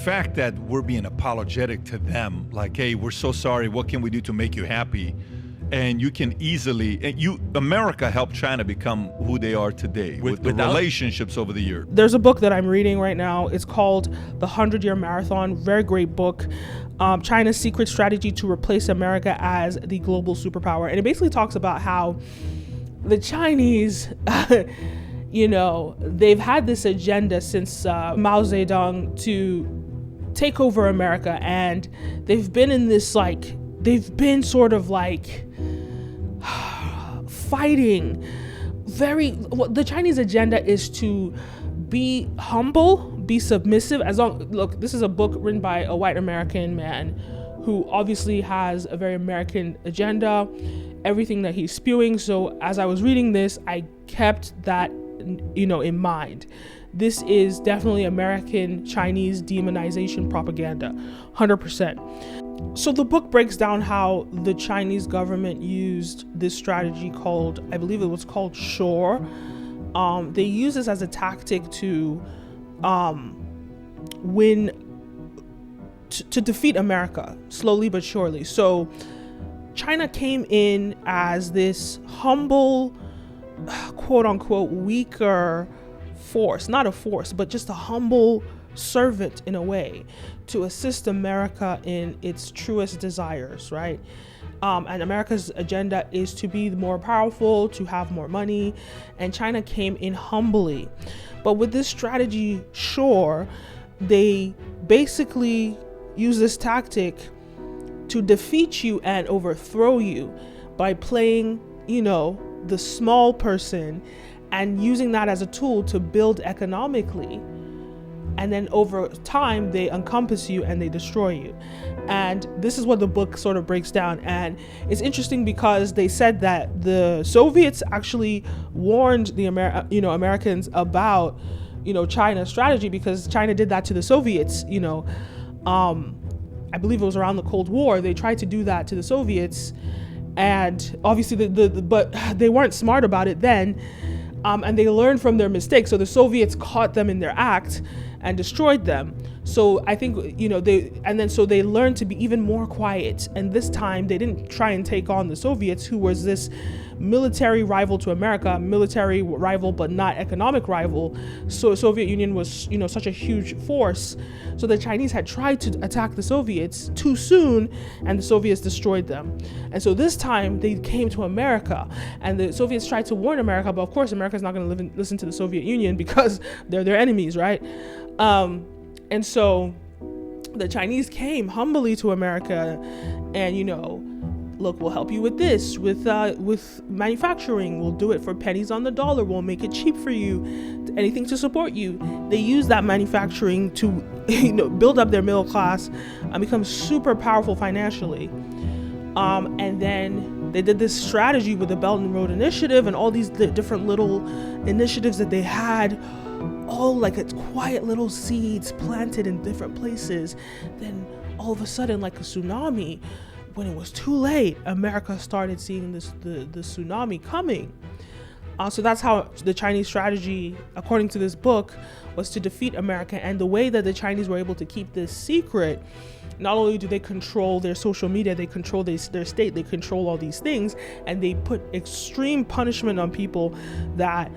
fact that we're being apologetic to them, like, hey, we're so sorry, what can we do to make you happy? And you can easily, America helped China become who they are today with the relationships over the years. There's a book that I'm reading right now. It's called The 100-Year Marathon. Very great book. China's Secret Strategy to Replace America as the Global Superpower. And it basically talks about how the Chinese, they've had this agenda since Mao Zedong to take over America. And they've been in this, fighting the Chinese agenda is to be humble, be submissive. Look, this is a book written by a white American man who obviously has a very American agenda, everything that he's spewing. So as I was reading this, I kept that, in mind. This is definitely American Chinese demonization propaganda, 100%. So the book breaks down how the Chinese government used this strategy called, I believe it was called Shore. They use this as a tactic to to defeat America slowly but surely. So China came in as this humble, quote unquote, weaker force, not a force, but just a humble servant in a way to assist America in its truest desires, right? And America's agenda is to be more powerful, to have more money, and China came in humbly. But with this strategy, Shore, they basically use this tactic to defeat you and overthrow you by playing, the small person and using that as a tool to build economically. And then over time, they encompass you and they destroy you. And this is what the book sort of breaks down. And it's interesting because they said that the Soviets actually warned the Americans about, China's strategy, because China did that to the Soviets. I believe it was around the Cold War. They tried to do that to the Soviets, and obviously but they weren't smart about it then. And they learned from their mistakes. So the Soviets caught them in their act and destroyed them. So I think, so they learned to be even more quiet. And this time they didn't try and take on the Soviets, who was this military rival to America, military rival, but not economic rival. So Soviet Union was, such a huge force. So the Chinese had tried to attack the Soviets too soon, and the Soviets destroyed them. And so this time they came to America, and the Soviets tried to warn America, but of course America's not going to listen to the Soviet Union because they're their enemies, right? And so the Chinese came humbly to America and, look, we'll help you with this, with manufacturing. We'll do it for pennies on the dollar. We'll make it cheap for you, anything to support you. They use that manufacturing to, build up their middle class and become super powerful financially. And then they did this strategy with the Belt and Road Initiative and all these different little initiatives that they had, all like it's quiet little seeds planted in different places. Then all of a sudden, like a tsunami, when it was too late, America started seeing the tsunami coming. So that's how the Chinese strategy, according to this book, was to defeat America. And the way that the Chinese were able to keep this secret, not only do they control their social media, they control their state, they control all these things, and they put extreme punishment on people that,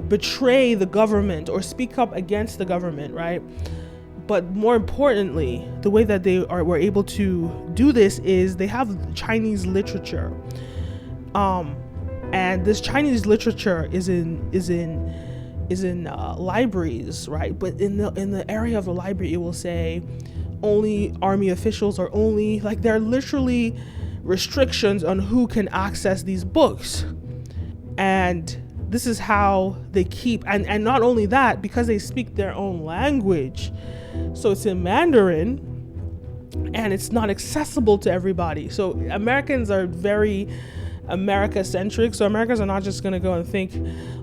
betray the government or speak up against the government, right? But more importantly, the way that they were able to do this is they have Chinese literature. And this Chinese literature is in libraries, right? But in the area of the library, it will say only army officials, or only, like, there are literally restrictions on who can access these books. And this is how they keep, and not only that, because they speak their own language, so it's in Mandarin and it's not accessible to everybody. So Americans are very America-centric. So Americans are not just going to go and think,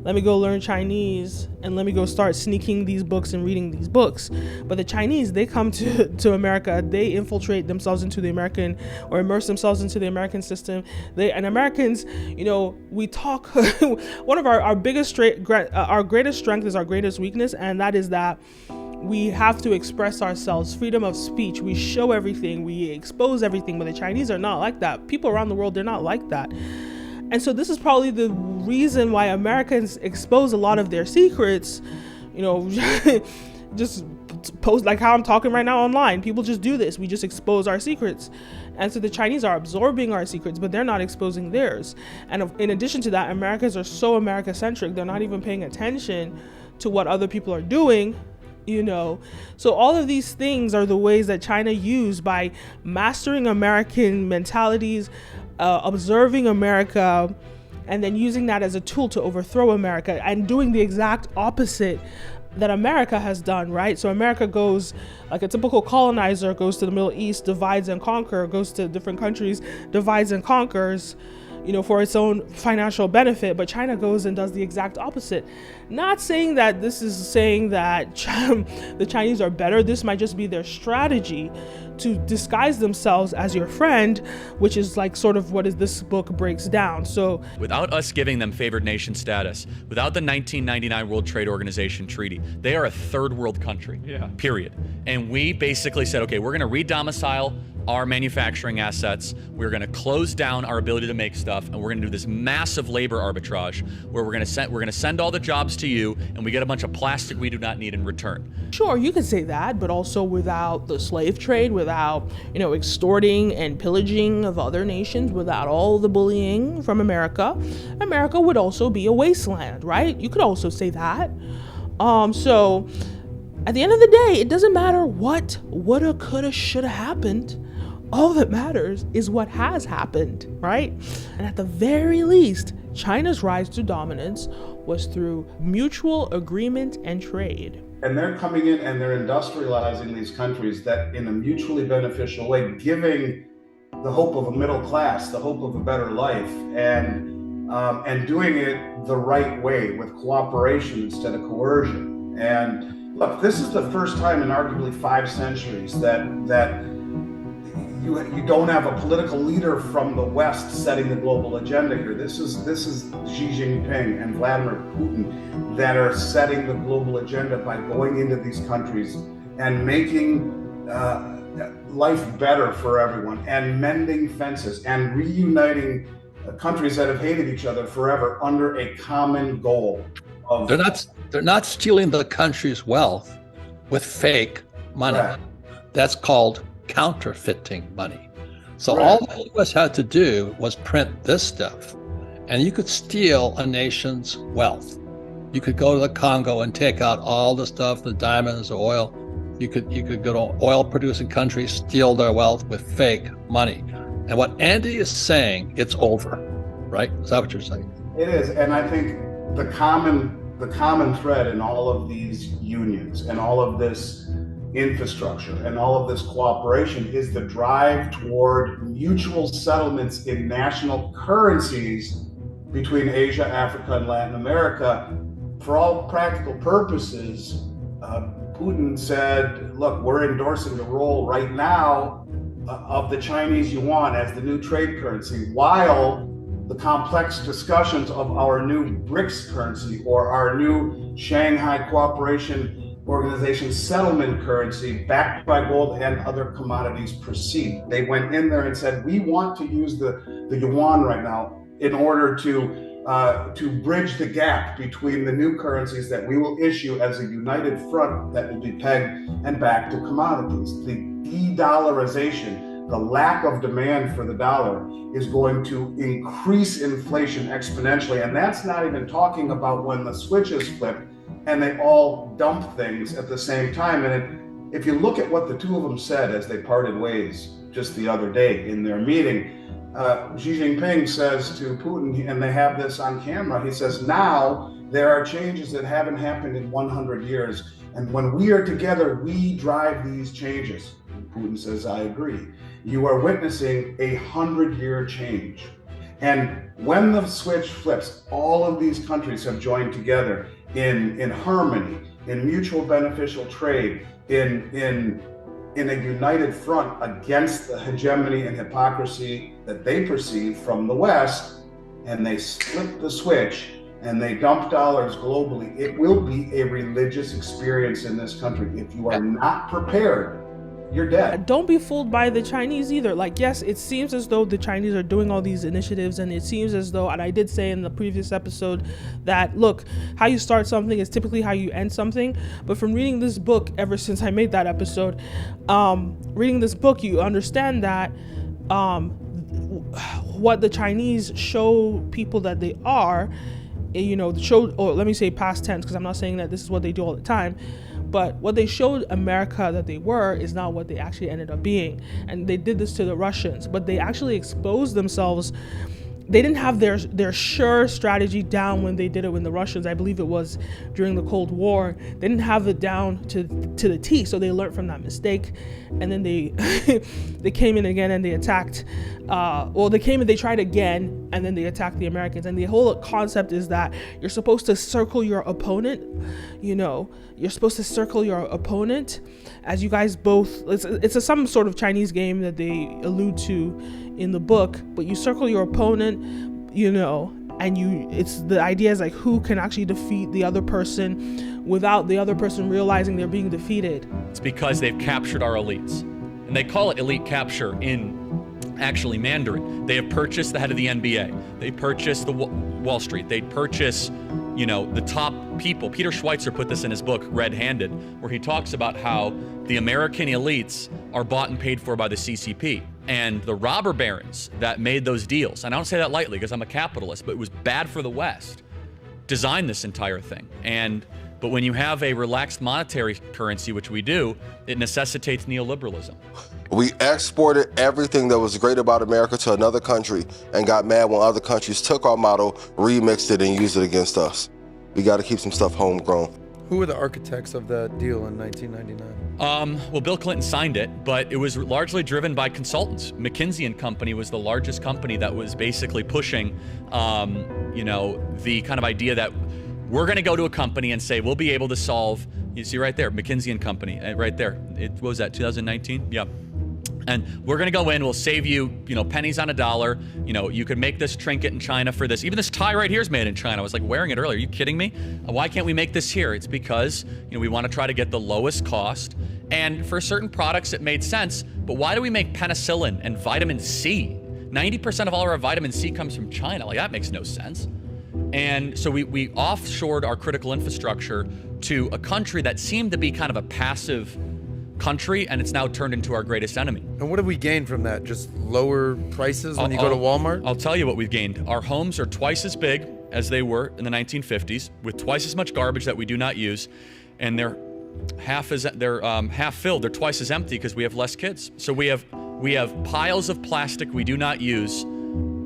let me go learn Chinese and let me go start sneaking these books and reading these books. But the Chinese, they come to America, they infiltrate themselves into the American, or immerse themselves into the American system. And Americans, we talk, one of our biggest our greatest strength is our greatest weakness, and that is that We have to express ourselves, freedom of speech. We show everything, we expose everything, but the Chinese are not like that. People around the world, they're not like that. And so this is probably the reason why Americans expose a lot of their secrets, just post like how I'm talking right now online. People just do this. We just expose our secrets. And so the Chinese are absorbing our secrets, but they're not exposing theirs. And in addition to that, Americans are so America-centric, they're not even paying attention to what other people are doing, So all of these things are the ways that China used by mastering American mentalities, observing America, and then using that as a tool to overthrow America and doing the exact opposite that America has done, right? So America goes, like a typical colonizer, goes to the Middle East, divides and conquers, goes to different countries, divides and conquers, for its own financial benefit. But China goes and does the exact opposite. Not saying that this is saying that the Chinese are better. This might just be their strategy to disguise themselves as your friend, which is like sort of what this book breaks down. So without us giving them favored nation status, without the 1999 World Trade Organization treaty, they are a third world country, period. And we basically said, okay, we're gonna re-domicile our manufacturing assets, we're gonna close down our ability to make stuff, and we're gonna do this massive labor arbitrage where we're gonna send all the jobs to you, and we get a bunch of plastic we do not need in return. Sure, you could say that, but also without the slave trade, without, extorting and pillaging of other nations, without all the bullying from America, America would also be a wasteland, right? You could also say that. So at the end of the day, it doesn't matter what woulda, coulda, shoulda happened. All that matters is what has happened, right? And at the very least, China's rise to dominance was through mutual agreement and trade. And they're coming in and they're industrializing these countries that in a mutually beneficial way, giving the hope of a middle class, the hope of a better life, and doing it the right way with cooperation instead of coercion. And look, this is the first time in arguably 5 centuries that you don't have a political leader from the West setting the global agenda here. This is Xi Jinping and Vladimir Putin that are setting the global agenda by going into these countries and making life better for everyone and mending fences and reuniting countries that have hated each other forever under a common goal. They're not stealing the country's wealth with fake money. Right. That's called counterfeiting money. So Right. all the US had to do was print this stuff, and you could steal a nation's wealth. You could go to the Congo and take out all the stuff, the diamonds, the oil. You could go to oil producing countries, steal their wealth with fake money. And what Andy is saying, it's over, right? Is that what you're saying? It is, and I think the common thread in all of these unions and all of this infrastructure and all of this cooperation is the drive toward mutual settlements in national currencies between Asia, Africa, and Latin America. For all practical purposes, Putin said, look, we're endorsing the role right now of the Chinese yuan as the new trade currency, while the complex discussions of our new BRICS currency or our new Shanghai Cooperation Organization settlement currency backed by gold and other commodities proceed. They went in there and said, we want to use the yuan right now in order to bridge the gap between the new currencies that we will issue as a united front that will be pegged and backed to commodities. The de-dollarization, the lack of demand for the dollar, is going to increase inflation exponentially. And that's not even talking about when the switch is flipped and they all dump things at the same time. And if you look at what the two of them said as they parted ways just the other day in their meeting, Xi Jinping says to Putin, and they have this on camera, he says, now there are changes that haven't happened in 100 years. And when we are together, we drive these changes. And Putin says, I agree. You are witnessing a 100-year change. And when the switch flips, all of these countries have joined together in harmony, in mutual beneficial trade, in a united front against the hegemony and hypocrisy that they perceive from the West, and they flip the switch, and they dump dollars globally, it will be a religious experience in this country. If you are not prepared, you're dead. Don't be fooled by the Chinese either. Like, yes, it seems as though the Chinese are doing all these initiatives, and it seems as though, and I did say in the previous episode that, look, how you start something is typically how you end something. But from reading this book, ever since I made that episode, reading this book, you understand that what the Chinese show people that they are, or let me say past tense, because I'm not saying that this is what they do all the time, but what they showed America that they were is not what they actually ended up being. And they did this to the Russians, but they actually exposed themselves. They didn't have their sure strategy down when they did it with the Russians. I believe it was during the Cold War. They didn't have it down to the T, so they learned from that mistake. And then they they came in again and they attacked. They came in, they tried again, and then they attacked the Americans. And the whole concept is that you're supposed to circle your opponent. You're supposed to circle your opponent, as you guys both. It's some sort of Chinese game that they allude to in the book, but you circle your opponent, and it's the idea is like who can actually defeat the other person without the other person realizing they're being defeated. It's because they've captured our elites, and they call it elite capture in actually Mandarin. They have purchased the head of the NBA. They purchased the Wall Street. They purchase, the top people. Peter Schweitzer put this in his book, Red-Handed, where he talks about how the American elites are bought and paid for by the CCP. And the robber barons that made those deals, and I don't say that lightly because I'm a capitalist, but it was bad for the West, designed this entire thing. But when you have a relaxed monetary currency, which we do, it necessitates neoliberalism. We exported everything that was great about America to another country and got mad when other countries took our model, remixed it, and used it against us. We got to keep some stuff homegrown. Who were the architects of that deal in 1999? Well, Bill Clinton signed it, but it was largely driven by consultants. McKinsey & Company was the largest company that was basically pushing, the kind of idea that we're going to go to a company and say, we'll be able to solve, you see right there, McKinsey & Company, right there. What was that, 2019? Yep. And we're going to go in, we'll save you, pennies on a dollar. You could make this trinket in China for this. Even this tie right here is made in China. I was like wearing it earlier. Are you kidding me? Why can't we make this here? It's because, we want to try to get the lowest cost. And for certain products, it made sense. But why do we make penicillin and vitamin C? 90% of all of our vitamin C comes from China. Like, that makes no sense. And so we offshored our critical infrastructure to a country that seemed to be kind of a passive country, and it's now turned into our greatest enemy. And what have we gained from that? Just lower prices when you go to Walmart? I'll tell you what we've gained. Our homes are twice as big as they were in the 1950s, with twice as much garbage that we do not use, and they're half filled. They're twice as empty because we have less kids. So we have piles of plastic we do not use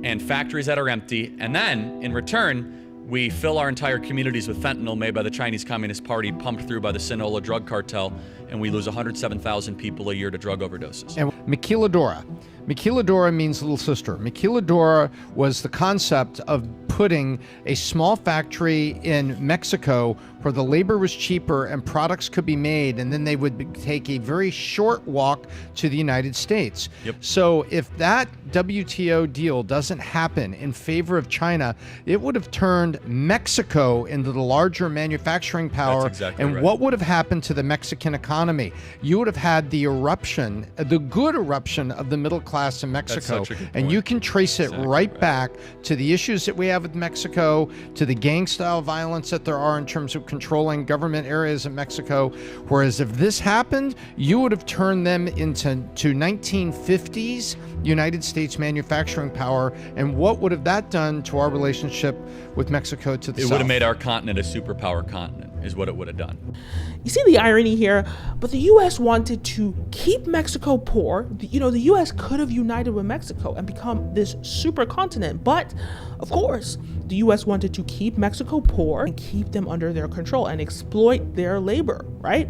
and factories that are empty, and then in return we fill our entire communities with fentanyl made by the Chinese Communist Party, pumped through by the Sinaloa drug cartel, and we lose 107,000 people a year to drug overdoses. And Maquiladora. Maquiladora means little sister. Maquiladora was the concept of putting a small factory in Mexico where the labor was cheaper and products could be made, and then they would take a very short walk to the United States. Yep. So if that WTO deal doesn't happen in favor of China, it would have turned Mexico into the larger manufacturing power. That's exactly and right. what would have happened to the Mexican economy? You would have had the eruption, the good eruption of the middle class in Mexico. That's such a good and point. you can trace it right back to the issues that we have with Mexico, to the gang-style violence that there are in terms of controlling government areas in Mexico. Whereas if this happened, you would have turned them into 1950s United States manufacturing power. And what would have that done to our relationship with Mexico to the south? It would have made our continent a superpower continent, is what it would have done. You see the irony here, but the U.S. wanted to keep Mexico poor. The U.S. could have united with Mexico and become this supercontinent, but of course, the U.S. wanted to keep Mexico poor and keep them under their control and exploit their labor, right?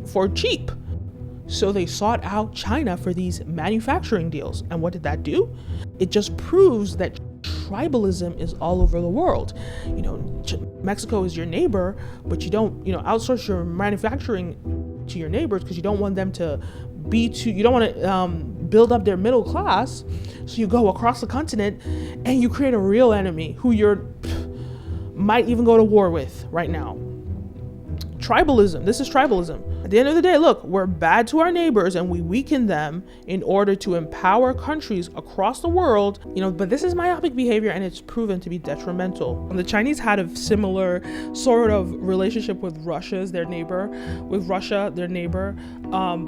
For cheap. So they sought out China for these manufacturing deals. And what did that do? It just proves that tribalism is all over the world. Mexico is your neighbor, but you don't, outsource your manufacturing to your neighbors because you don't want them to you don't want to build up their middle class. So you go across the continent and you create a real enemy who you're might even go to war with right now. Tribalism. This is tribalism. At the end of the day, look, we're bad to our neighbors and we weaken them in order to empower countries across the world, but this is myopic behavior and it's proven to be detrimental. And the Chinese had a similar sort of relationship with Russia, their neighbor.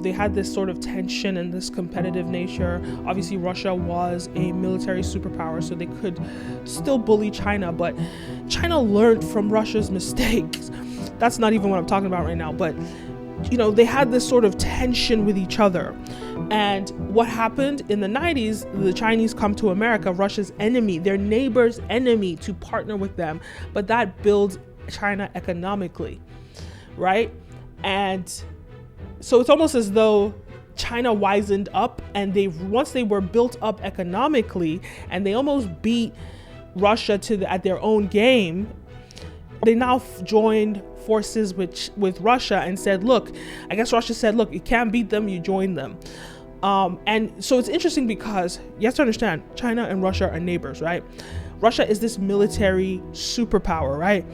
They had this sort of tension and this competitive nature. Obviously, Russia was a military superpower, so they could still bully China, but China learned from Russia's mistakes. That's not even what I'm talking about right now, but they had this sort of tension with each other. And what happened in the 90s, the Chinese come to America, Russia's enemy, their neighbor's enemy, to partner with them. But that builds China economically, right? And so it's almost as though China wisened up, and once they were built up economically and they almost beat Russia at their own game, they now joined forces with Russia and said, look, I guess Russia said, look, you can't beat them, you join them. And so it's interesting because you have to understand, China and Russia are neighbors, right? Russia is this military superpower, right?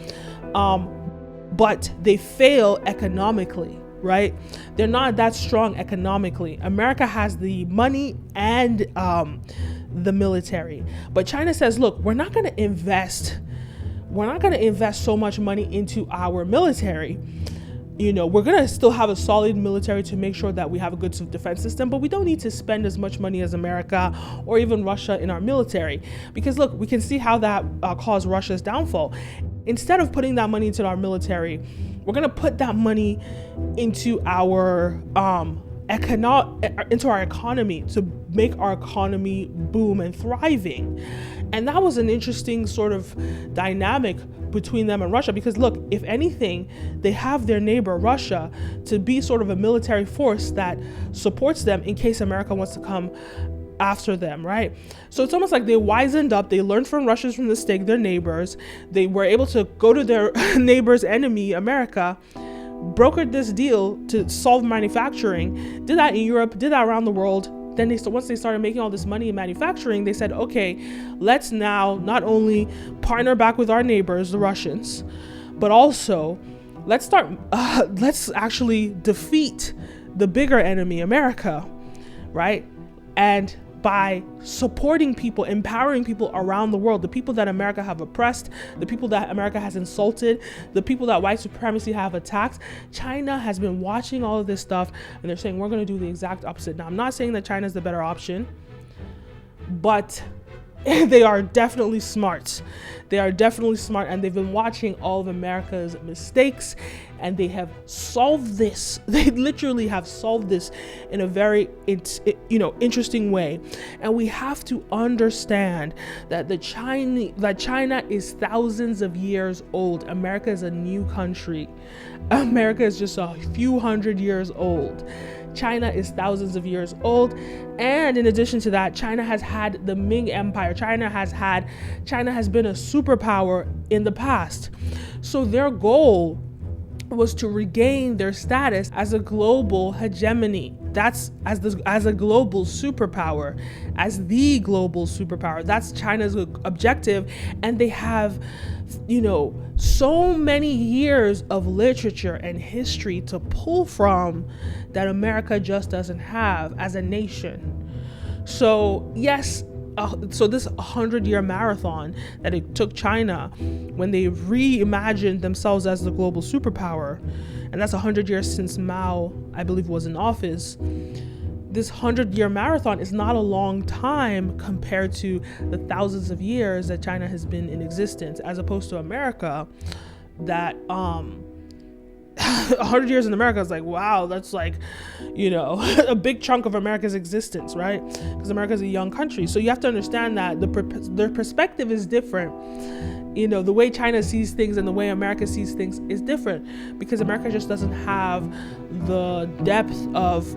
But they fail economically, right? They're not that strong economically. America has the money and the military. But China says, look, we're not going to invest so much money into our military. We're going to still have a solid military to make sure that we have a good defense system, but we don't need to spend as much money as America or even Russia in our military. Because look, we can see how that caused Russia's downfall. Instead of putting that money into our military, we're going to put that money into our economy to make our economy boom and thriving. And that was an interesting sort of dynamic between them and Russia, because look, if anything, they have their neighbor Russia to be sort of a military force that supports them in case America wants to come after them, right? So it's almost like they wisened up, they learned from Russia's mistake, their neighbors, they were able to go to their neighbor's enemy, America, brokered this deal to solve manufacturing, did that in Europe, did that around the world. Then once they started making all this money in manufacturing, they said, okay, let's now not only partner back with our neighbors, the Russians, but also let's actually defeat the bigger enemy, America, right? And by supporting people, empowering people around the world, the people that America have oppressed, the people that America has insulted, the people that white supremacy have attacked, China has been watching all of this stuff, and they're saying, we're going to do the exact opposite. Now, I'm not saying that China's the better option, but they are definitely smart. They are definitely smart, and they've been watching all of America's mistakes, and they have solved this. They literally have solved this in a very, interesting way. And we have to understand that China is thousands of years old. America is a new country. America is just a few hundred years old. China is thousands of years old. And in addition to that, China has had the Ming Empire. China has been a superpower in the past. So their goal was to regain their status as a global hegemony. That's as a global superpower, as the global superpower. That's China's objective. And they have, so many years of literature and history to pull from that America just doesn't have as a nation. So yes, so this 100-year marathon that it took China when they reimagined themselves as the global superpower, and that's 100 years since Mao, I believe, was in office. This 100-year marathon is not a long time compared to the thousands of years that China has been in existence, as opposed to America, that 100 years in America is like, wow, that's like, a big chunk of America's existence, right? Because America is a young country. So you have to understand that their perspective is different. The way China sees things and the way America sees things is different, because America just doesn't have the depth of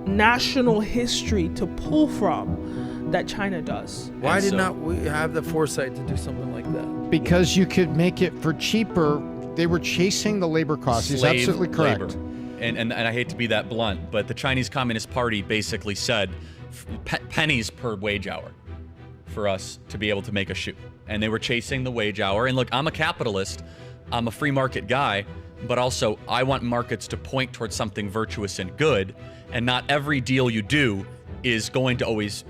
national history to pull from that China does. Why did not we have the foresight to do something like that? Because you could make it for cheaper. They were chasing the labor costs. He's absolutely correct. Labor. And I hate to be that blunt, but the Chinese Communist Party basically said pennies per wage hour for us to be able to make a shoe. And they were chasing the wage hour. And look, I'm a capitalist. I'm a free market guy, but also I want markets to point towards something virtuous and good. And not every deal you do is going to always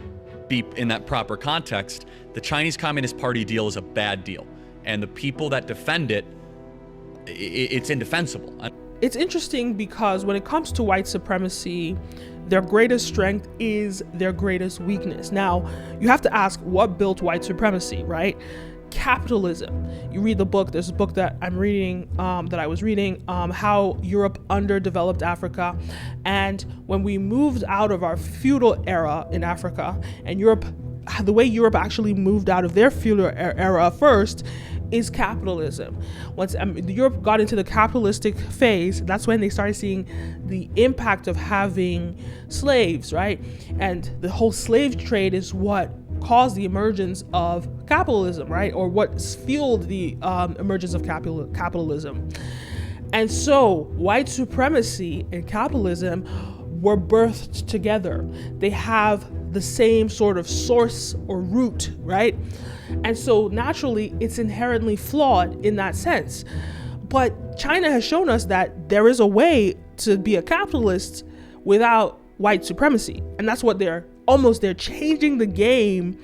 be in that proper context. The Chinese Communist Party deal is a bad deal. And the people that defend it, it's indefensible. It's interesting because when it comes to white supremacy, their greatest strength is their greatest weakness. Now, you have to ask, what built white supremacy, right? Capitalism. You read the book, there's a book that I'm reading, that I was reading, how Europe underdeveloped Africa. And when we moved out of our feudal era in Africa, and Europe, the way Europe actually moved out of their feudal era first is capitalism. Once Europe got into the capitalistic phase, that's when they started seeing the impact of having slaves, right? And the whole slave trade is what caused the emergence of capitalism, right? Or what fueled the emergence of capitalism. And so white supremacy and capitalism were birthed together. They have the same sort of source or root, right? And so naturally, it's inherently flawed in that sense. But China has shown us that there is a way to be a capitalist without white supremacy. And that's what they're changing the game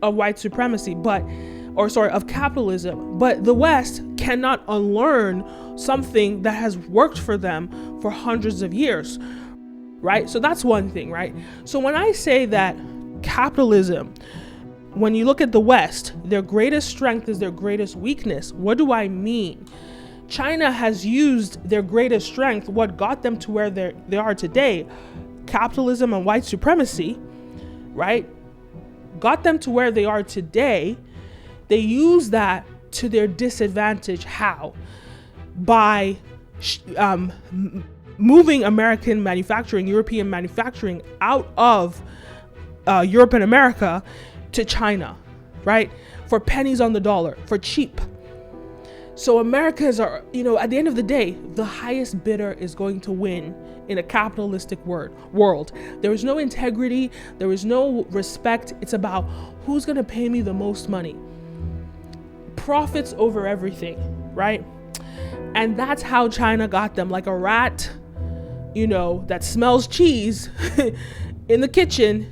of white supremacy, of capitalism. But the West cannot unlearn something that has worked for them for hundreds of years, right? So that's one thing, right? So when I say that capitalism, when you look at the West, their greatest strength is their greatest weakness. What do I mean? China has used their greatest strength, what got them to where they are today, capitalism and white supremacy, right? Got them to where they are today. They use that to their disadvantage. How? By moving American manufacturing, European manufacturing out of Europe and America to China, right? For pennies on the dollar, for cheap. So Americans are, at the end of the day, the highest bidder is going to win in a capitalistic world. There is no integrity, there is no respect. It's about who's going to pay me the most money. Profits over everything, right? And that's how China got them, like a rat, that smells cheese in the kitchen.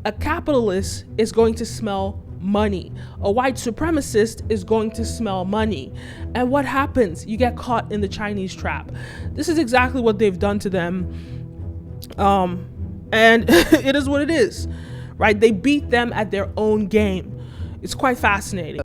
A capitalist is going to smell money. A white supremacist is going to smell money. And what happens? You get caught in the Chinese trap. This is exactly what they've done to them. And it is what it is, right? They beat them at their own game. It's quite fascinating.